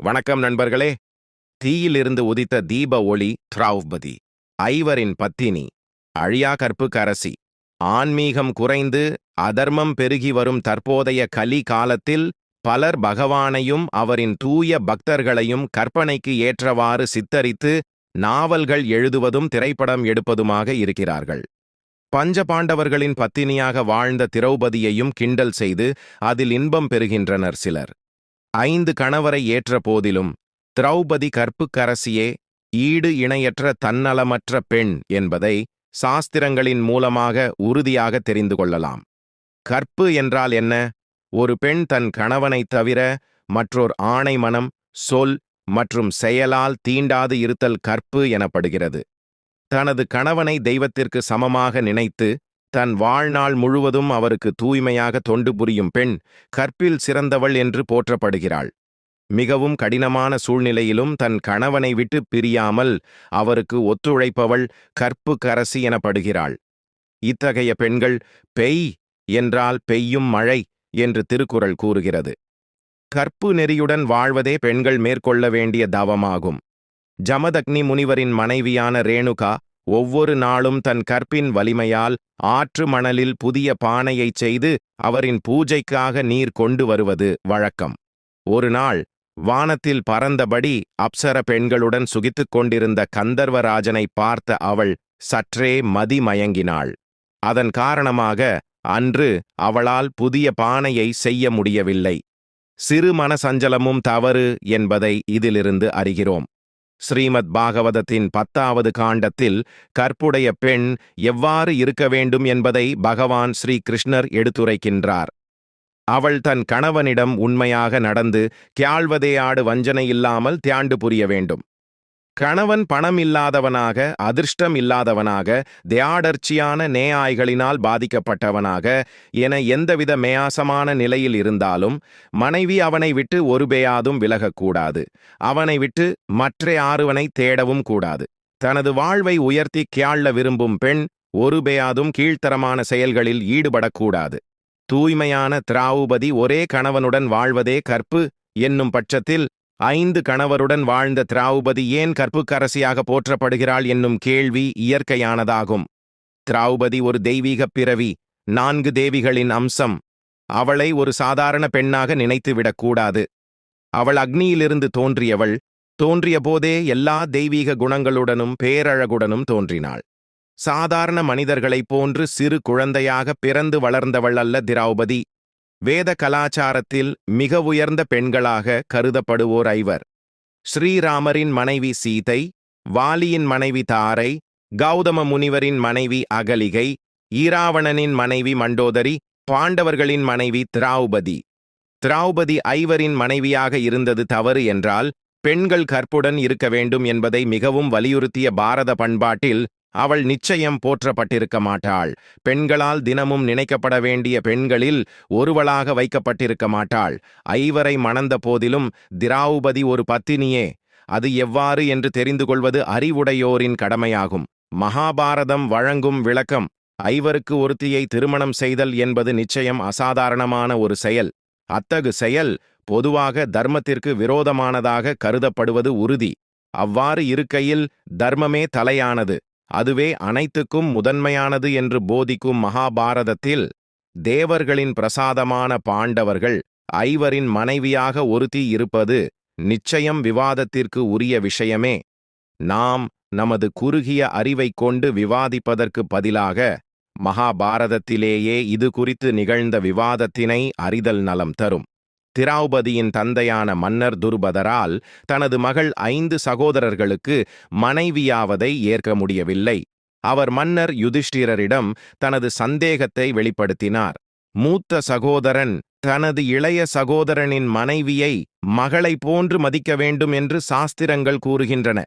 வணக்கம் நண்பர்களே. தீயிலிருந்து உதித்த தீப ஒளி திரௌபதி, ஐவரின் பத்தினி, அழியா கற்புக்கரசி. ஆன்மீகம் குறைந்து அதர்மம் பெருகி வரும் தற்போதைய கலி காலத்தில் பலர் பகவானையும் அவரின் தூய பக்தர்களையும் கற்பனைக்கு ஏற்றவாறு சித்தரித்து நாவல்கள் எழுதுவதும் திரைப்படம் எடுப்பதுமாக இருக்கிறார்கள். பஞ்ச பாண்டவர்களின் பத்தினியாக வாழ்ந்த திரௌபதியையும் கிண்டல் செய்து அதில் இன்பம் பெறுகின்றனர் சிலர். 5 கணவரை ஏற்ற போதிலும் திரௌபதி கற்புக்கரசியே, ஈடு இணையற்ற தன்னலமற்ற பெண் என்பதை சாஸ்திரங்களின் மூலமாக உறுதியாக தெரிந்து கொள்ளலாம். கற்பு என்றால் என்ன? ஒரு பெண் தன் கணவனைத் தவிர மற்றொரு ஆணை மனம், சொல் மற்றும் செயலால் தீண்டாது இருத்தல் கற்பு எனப்படுகிறது. தனது கணவனை தெய்வத்திற்கு சமமாக நினைத்து தன் வாழ்நாள் முழுவதும் அவருக்கு தூய்மையாக தொண்டு புரியும் பெண் கற்பில் சிறந்தவள் என்று போற்றப்படுகிறாள். மிகவும் கடினமான சூழ்நிலையிலும் தன் கணவனை விட்டு பிரியாமல் அவருக்கு ஒத்துழைப்பவள் கற்புக்கரசி எனப்படுகிறாள். இத்தகைய பெண்கள் பெய் என்றால் பெய்யும் மழை என்று திருக்குறள் கூறுகிறது. கற்பு நெறியுடன் வாழ்வதே பெண்கள் மேற்கொள்ள வேண்டிய தவமாகும். ஜமதக்னி முனிவரின் மனைவியான ரேணுகா ஒவ்வொரு நாளும் தன் கற்பின் வலிமையால் ஆற்று மணலில் புதிய பானையைச் செய்து அவரின் பூஜைக்காக நீர் கொண்டு வருவது வழக்கம். ஒரு நாள் வானத்தில் பறந்தபடி அப்சர பெண்களுடன் சுகித்துக் கொண்டிருந்த கந்தர்வராஜனை பார்த்த அவள் சற்றே மதிமயங்கினாள். அதன் காரணமாக அன்று அவளால் புதிய பானையை செய்ய முடியவில்லை. சிறு மனசஞ்சலமும் தவறு என்பதை இதிலிருந்து அறிகிறோம். ஸ்ரீமத் பாகவதத்தின் 10வது காண்டத்தில் கற்புடைய பெண் எவ்வாறு இருக்க வேண்டும் என்பதை பகவான் ஸ்ரீ கிருஷ்ணர் எடுத்துரைக்கின்றார். அவள் தன் கணவனிடம் உண்மையாக நடந்து கியாழ்வதேயாடு வஞ்சனை இல்லாமல் தியாண்டு புரிய வேண்டும். கணவன் பணம் இல்லாதவனாக, அதிர்ஷ்டம் இல்லாதவனாக, தியாடர்ச்சியான நேயாய்களினால் பாதிக்கப்பட்டவனாக என எந்தவித மேயாசமான நிலையில் இருந்தாலும் மனைவி அவனை விட்டு ஒருபேயாதும் விலகக்கூடாது. அவனை விட்டு மற்ற ஆறுவனை தேடவும் கூடாது. தனது வாழ்வை உயர்த்தி கியாழ விரும்பும் பெண் ஒருபேயாதும் கீழ்த்தரமான செயல்களில் ஈடுபடக்கூடாது. தூய்மையான திரௌபதி ஒரே கணவனுடன் வாழ்வதே கற்பு என்னும் பட்சத்தில் 5 கணவருடன் வாழ்ந்த திரௌபதி ஏன் கற்புக்கரசியாக போற்றப்படுகிறாள் என்னும் கேள்வி இயற்கையானதாகும். திரௌபதி ஒரு தெய்வீகப் பிறவி, 4 தேவிகளின் அம்சம். அவளை ஒரு சாதாரண பெண்ணாக நினைத்துவிடக்கூடாது. அவள் அக்னியிலிருந்து தோன்றியவள். தோன்றிய போதே எல்லா தெய்வீக குணங்களுடனும் பேரழகுடனும் தோன்றினாள். சாதாரண மனிதர்களைப் போன்று சிறு குழந்தையாக பிறந்து வளர்ந்தவள் அல்ல திரௌபதி. வேத கலாச்சாரத்தில் மிக உயர்ந்த பெண்களாக கருதப்படுவோர் 5. ஸ்ரீராமரின் மனைவி சீதை, வாலியின் மனைவி தாரை, கௌதம முனிவரின் மனைவி அகலிகை, ஈராவணனின் மனைவி மண்டோதரி, பாண்டவர்களின் மனைவி திரௌபதி. திரௌபதி 5 மனைவியாக இருந்தது தவறு என்றால் பெண்கள் கற்புடன் இருக்க வேண்டும் என்பதை மிகவும் வலியுறுத்திய பாரத பண்பாட்டில் அவள் நிச்சயம் போற்றப்பட்டிருக்க மாட்டாள். பெண்களால் தினமும் நினைக்கப்பட வேண்டிய பெண்களில் ஒருவளாக வைக்கப்பட்டிருக்க மாட்டாள். 5 மணந்த போதிலும் திரௌபதி ஒரு பத்தினியே. அது எவ்வாறு என்று தெரிந்து கொள்வது அறிவுடையோரின் கடமையாகும். மகாபாரதம் வழங்கும் விளக்கம்: 5 ஒருத்தியை திருமணம் செய்தல் என்பது நிச்சயம் அசாதாரணமான ஒரு செயல். அத்தகு செயல் பொதுவாக தர்மத்திற்கு விரோதமானதாக கருதப்படுவது உறுதி. அவ்வாறு இருக்கையில் தர்மமே தலையானது, அதுவே அனைத்துக்கும் முதன்மையானது என்று போதிக்கும் மகாபாரதத்தில் தேவர்களின் பிரசாதமான பாண்டவர்கள் 5 மனைவியாக ஒருத்தி இருப்பது நிச்சயம் விவாதத்திற்கு உரிய விஷயமே. நாம் நமது குறுகிய அறிவைக் கொண்டு விவாதிப்பதற்கு பதிலாக மகாபாரதத்திலேயே இது குறித்து நிகழ்ந்த விவாதத்தினை அறிதல் நலம் தரும். திரௌபதியின் தந்தையான மன்னர் துருபதரால் தனது மகள் 5 சகோதரர்களுக்கு மனைவியாவதை ஏற்க முடியவில்லை. அவர் மன்னர் யுதிஷ்டிரரிடம் தனது சந்தேகத்தை வெளிப்படுத்தினார். மூத்த சகோதரன் தனது இளைய சகோதரனின் மனைவியை மகளை போன்று மதிக்க வேண்டும் என்று சாஸ்திரங்கள் கூறுகின்றன.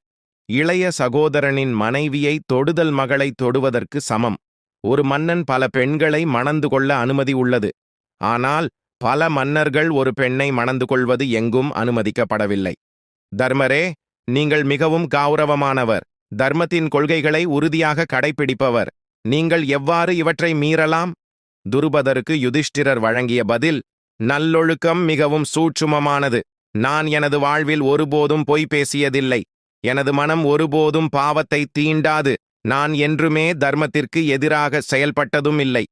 இளைய சகோதரனின் மனைவியை தொடுதல் மகளை தொடுவதற்கு சமம். ஒரு மன்னன் பல பெண்களை மணந்து கொள்ள அனுமதி உள்ளது. ஆனால் பல மன்னர்கள் ஒரு பெண்ணை மணந்து கொள்வது எங்கும் அனுமதிக்கப்படவில்லை. தர்மரே, நீங்கள் மிகவும் கௌரவமானவர். தர்மத்தின் கொள்கைகளை உறுதியாக கடைப்பிடிப்பவர். நீங்கள் எவ்வாறு இவற்றை மீறலாம்? துருபதருக்கு யுதிஷ்டிரர் வழங்கிய பதில்: நல்லொழுக்கம் மிகவும் சூட்சுமமானது. நான் எனது வாழ்வில் ஒருபோதும் பொய் பேசியதில்லை. எனது மனம் ஒருபோதும் பாவத்தை தீண்டாது. நான் என்றுமே தர்மத்திற்கு எதிராக செயல்பட்டதும் இல்லை.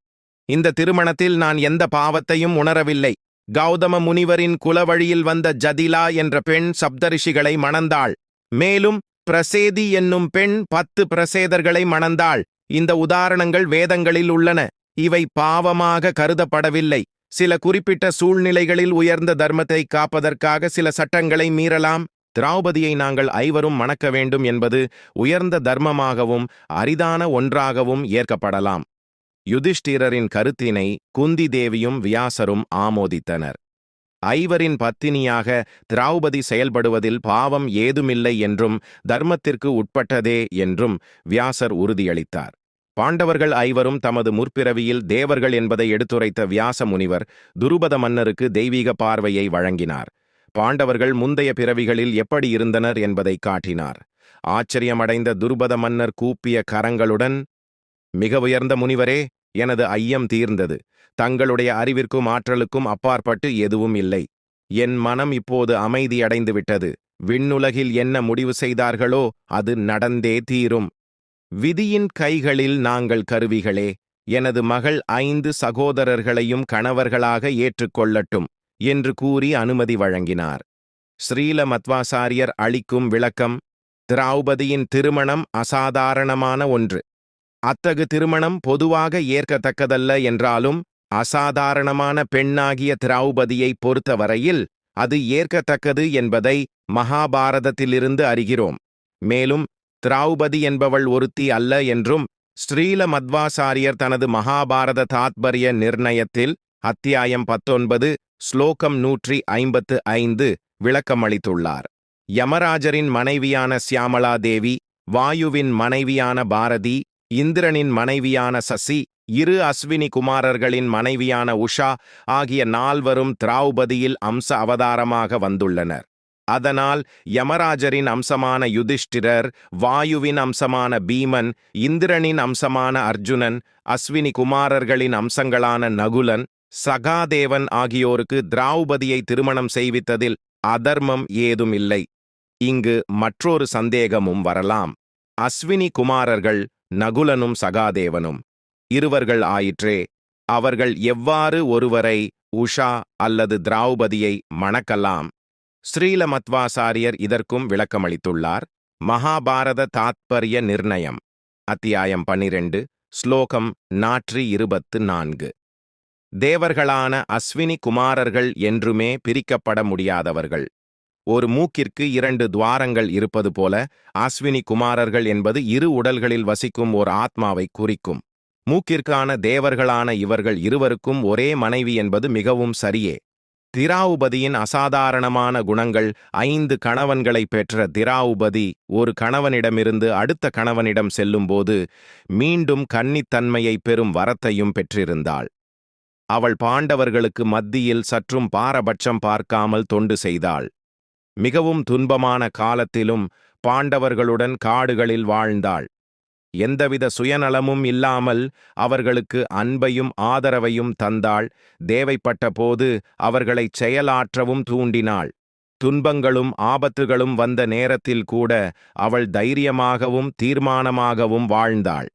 இந்த திருமணத்தில் நான் எந்த பாவத்தையும் உணரவில்லை. கௌதம முனிவரின் குலவழியில் வந்த ஜதிலா என்ற பெண் சப்தரிஷிகளை மணந்தாள். மேலும் பிரசேதி என்னும் பெண் 10 பிரசேதர்களை மணந்தாள். இந்த உதாரணங்கள் வேதங்களில் உள்ளன. இவை பாவமாக கருதப்படவில்லை. சில குறிப்பிட்ட சூழ்நிலைகளில் உயர்ந்த தர்மத்தை காப்பதற்காக சில சட்டங்களை மீறலாம். திரௌபதியை நாங்கள் ஐவரும் மணக்க வேண்டும் என்பது உயர்ந்த தர்மமாகவும் அரிதான ஒன்றாகவும் ஏற்கப்படலாம். யுதிஷ்டிரரின் கருத்தினை குந்தி தேவியும் வியாசரும் ஆமோதித்தனர். ஐவரின் பத்தினியாக திரௌபதி செயல்படுவதில் பாவம் ஏதுமில்லை என்றும் தர்மத்திற்கு உட்பட்டதே என்றும் வியாசர் உறுதியளித்தார். பாண்டவர்கள் ஐவரும் தமது முற்பிறவியில் தேவர்கள் என்பதை எடுத்துரைத்த வியாச முனிவர் துருபத மன்னருக்கு தெய்வீக பார்வையை வழங்கினார். பாண்டவர்கள் முந்தைய பிறவிகளில் எப்படி இருந்தனர் என்பதை காட்டினார். ஆச்சரியமடைந்த துருபத மன்னர் கூப்பிய கரங்களுடன், மிக உயர்ந்த முனிவரே, எனது ஐயம் தீர்ந்தது. தங்களுடைய அறிவிற்கும் ஆற்றலுக்கும் அப்பாற்பட்டு எதுவும் இல்லை. என் மனம் இப்போது அமைதியடைந்து விட்டது. விண்ணுலகில் என்ன முடிவு செய்தார்களோ அது நடந்தே தீரும். விதியின் கைகளில் நாங்கள் கருவிகளே. எனது மகள் 5 சகோதரர்களையும் கணவர்களாக ஏற்றுக்கொள்ளட்டும் என்று கூறி அனுமதி வழங்கினார். ஸ்ரீல மத்வாசாரியர் அளிக்கும் விளக்கம்: திரௌபதியின் திருமணம் அசாதாரணமான ஒன்று. அத்தகு திருமணம் பொதுவாக ஏற்கத்தக்கதல்ல என்றாலும் அசாதாரணமான பெண்ணாகிய திரௌபதியை பொறுத்தவரையில் அது ஏற்கத்தக்கது என்பதை மகாபாரதத்திலிருந்து அறிகிறோம். மேலும் திரௌபதி என்பவள் ஒருத்தி அல்ல என்றும் ஸ்ரீல மத்வாசாரியர் தனது மகாபாரத தாத்பரிய நிர்ணயத்தில் அத்தியாயம் 19 ஸ்லோகம் 155 விளக்கமளித்துள்ளார். யமராஜரின் மனைவியான சியாமளா தேவி, வாயுவின் மனைவியான பாரதி, இந்திரனின் மனைவியான சசி, 2 அஸ்வினி குமாரர்களின் மனைவியான உஷா ஆகிய 4வரும் திரௌபதியில் அம்ச அவதாரமாக வந்துள்ளனர். அதனால் யமராஜரின் அம்சமான யுதிஷ்டிரர், வாயுவின் அம்சமான பீமன், இந்திரனின் அம்சமான அர்ஜுனன், அஸ்வினி குமாரர்களின் அம்சங்களான நகுலன், சகாதேவன் ஆகியோருக்கு திரௌபதியை திருமணம் செய்வித்ததில் அதர்மம் ஏதும் இல்லை. இங்கு மற்றொரு சந்தேகமும் வரலாம். அஸ்வினி குமாரர்கள் நகுலனும் சகாதேவனும் இருவர்கள் ஆயிற்றே. அவர்கள் எவ்வாறு ஒருவரை, உஷா அல்லது திரௌபதியை மணக்கலாம்? ஸ்ரீல மத்வாசாரியர் இதற்கும் விளக்கமளித்துள்ளார். மகாபாரத தாத்பரிய நிர்ணயம் அத்தியாயம் 12 ஸ்லோகம் 124. தேவர்களான அஸ்வினி குமாரர்கள் என்றுமே பிரிக்கப்பட முடியாதவர்கள். ஒரு மூக்கிற்கு 2 துவாரங்கள் இருப்பது போல அஸ்வினி குமாரர்கள் என்பது 2 உடல்களில் வசிக்கும் ஓர் ஆத்மாவை குறிக்கும். மூக்கிற்கான தேவர்களான இவர்கள் இருவருக்கும் ஒரே மனைவி என்பது மிகவும் சரியே. திரௌபதியின் அசாதாரணமான குணங்கள் 5 கணவன்களை பெற்ற திரௌபதி ஒரு கணவனிடமிருந்து அடுத்த கணவனிடம் செல்லும்போது மீண்டும் கன்னித்தன்மையை பெறும் வரத்தையும் பெற்றிருந்தாள். அவள் பாண்டவர்களுக்கு மத்தியில் சற்றும் பாரபட்சம் பார்க்காமல் தொண்டு செய்தாள். மிகவும் துன்பமான காலத்திலும் பாண்டவர்களுடன் காடுகளில் வாழ்ந்தாள். எந்தவித சுயநலமும் இல்லாமல் அவர்களுக்கு அன்பையும் ஆதரவையும் தந்தாள். தேவைப்பட்ட போது அவர்களைச் செயலாற்றவும் தூண்டினாள். துன்பங்களும் ஆபத்துகளும் வந்த நேரத்தில் கூட அவள் தைரியமாகவும் தீர்மானமாகவும் வாழ்ந்தாள்.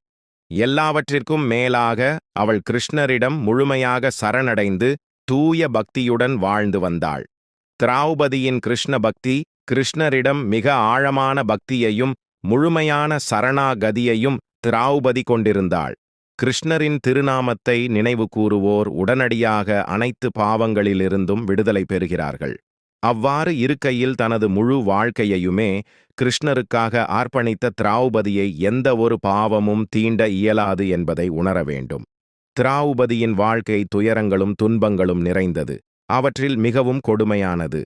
எல்லாவற்றிற்கும் மேலாக அவள் கிருஷ்ணரிடம் முழுமையாக சரணடைந்து தூய பக்தியுடன் வாழ்ந்து வந்தாள். திரௌபதியின் கிருஷ்ண பக்தி கிருஷ்ணரிடம் மிக ஆழமான பக்தியையும் முழுமையான சரணாகதியையும் திரௌபதி கொண்டிருந்தாள். கிருஷ்ணரின் திருநாமத்தை நினைவு கூறுவோர் உடனடியாக அனைத்து பாவங்களிலிருந்தும் விடுதலை பெறுகிறார்கள். அவ்வாறு இருக்கையில் தனது முழு வாழ்க்கையையுமே கிருஷ்ணருக்காக அர்ப்பணித்த திரௌபதியை எந்த ஒரு பாவமும் தீண்ட இயலாது என்பதை உணர வேண்டும். திரௌபதியின் வாழ்க்கை துயரங்களும் துன்பங்களும் நிறைந்தது. அவற்றில் மிகவும் கொடுமையானது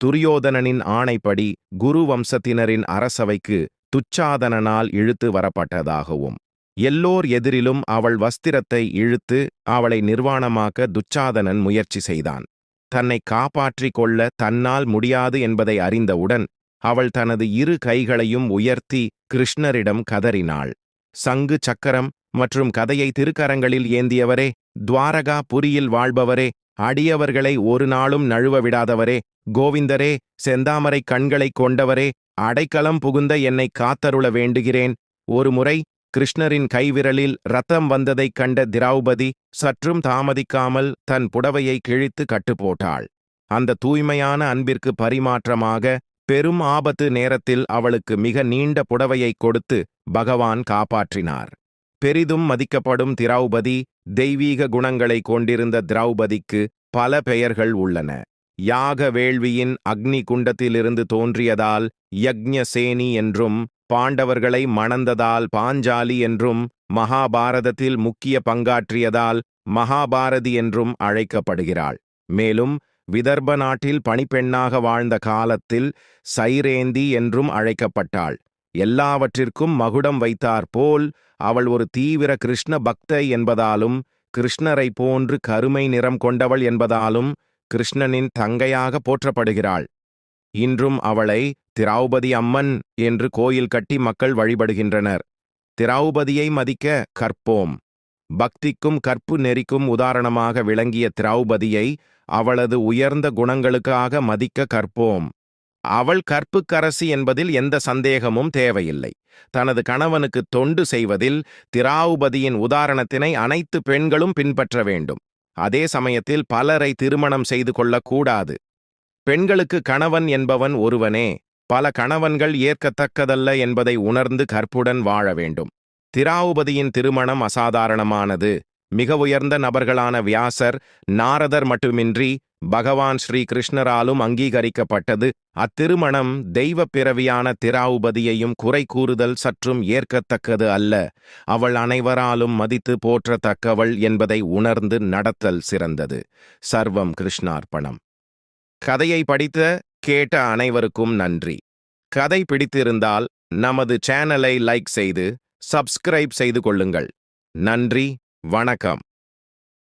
துரியோதனனின் ஆணைப்படி குரு வம்சத்தினரின் அரசவைக்கு துச்சாதனனால் இழுத்து வரப்பட்டதாகவும், எல்லோர் எதிரிலும் அவள் வஸ்திரத்தை இழுத்து அவளை நிர்வாணமாக்க துச்சாதனன் முயற்சி செய்தான். தன்னை காப்பாற்றிக் கொள்ள தன்னால் முடியாது என்பதை அறிந்தவுடன் அவள் தனது 2 கைகளையும் உயர்த்தி கிருஷ்ணரிடம் கதறினாள். சங்கு சக்கரம் மற்றும் கதையை திருக்கரங்களில் ஏந்தியவரே, துவாரகா புரியில் வாழ்பவரே, அடியவர்களை ஒரு நாளும் நழுவ விடாதவரே, கோவிந்தரே, செந்தாமரை கண்களைக் கொண்டவரே, அடைக்கலம் புகுந்த என்னை காத்தருள வேண்டுகிறேன். ஒருமுறை கிருஷ்ணரின் கைவிரலில் இரத்தம் வந்ததைக் கண்ட திரௌபதி சற்றும் தாமதிக்காமல் தன் புடவையை கிழித்து கட்டுப்போட்டாள். அந்த தூய்மையான அன்பிற்கு பரிமாற்றமாக பெரும் ஆபத்து நேரத்தில் அவளுக்கு மிக நீண்ட புடவையைக் கொடுத்து பகவான் காப்பாற்றினார். பெரிதும் மதிக்கப்படும் திரௌபதி, தெய்வீக குணங்களை கொண்டிருந்த திரௌபதிக்கு பல பெயர்கள் உள்ளன. யாக வேள்வியின் அக்னி குண்டத்திலிருந்து தோன்றியதால் யக்ஞசேனி என்றும், பாண்டவர்களை மணந்ததால் பாஞ்சாலி என்றும், மகாபாரதத்தில் முக்கிய பங்காற்றியதால் மகாபாரதி என்றும் அழைக்கப்படுகிறாள். மேலும் விதர்ப நாட்டில் பணிப்பெண்ணாக வாழ்ந்த காலத்தில் சைரேந்தி என்றும் அழைக்கப்பட்டாள். எல்லாவற்றிற்கும் மகுடம் வைத்தாற்போல் அவள் ஒரு தீவிர கிருஷ்ண பக்தை என்பதாலும், கிருஷ்ணரை போன்று கருமை நிறம் கொண்டவள் என்பதாலும் கிருஷ்ணனின் தங்கையாக போற்றப்படுகிறாள். இன்றும் அவளை திரௌபதி அம்மன் என்று கோயில் கட்டி மக்கள் வழிபடுகின்றனர். திரௌபதியை மதிக்க கற்போம். பக்திக்கும் கற்பு நெறிக்கும் உதாரணமாக விளங்கிய திரௌபதியை அவளது உயர்ந்த குணங்களுக்காக மதிக்க கற்போம். அவள் கற்புக்கரசி என்பதில் எந்த சந்தேகமும் தேவையில்லை. தனது கணவனுக்கு தொண்டு செய்வதில் திரௌபதியின் உதாரணத்தினை அனைத்து பெண்களும் பின்பற்ற வேண்டும். அதே சமயத்தில் பலரை திருமணம் செய்து கொள்ளக்கூடாது. பெண்களுக்கு கணவன் என்பவன் ஒருவனே. பல கணவன்கள் ஏற்கத்தக்கதல்ல என்பதை உணர்ந்து கற்புடன் வாழ வேண்டும். திரௌபதியின் திருமணம் அசாதாரணமானது. மிக உயர்ந்த நபர்களான வியாசர், நாரதர் மட்டுமின்றி பகவான் ஸ்ரீ கிருஷ்ணராலும் அங்கீகரிக்கப்பட்டது. அத்திருமணம் தெய்வ பிறவியான திரௌபதியையும் குறை கூறுதல் சற்றும் ஏற்கத்தக்கது அல்ல. அவள் அனைவராலும் மதித்து போற்றத்தக்கவள் என்பதை உணர்ந்து நடத்தல் சிறந்தது. சர்வம் கிருஷ்ணார்ப்பணம். கதையை படித்த கேட்ட அனைவருக்கும் நன்றி. கதை பிடித்திருந்தால் நமது சேனலை லைக் செய்து சப்ஸ்கிரைப் செய்து கொள்ளுங்கள். நன்றி, வணக்கம்.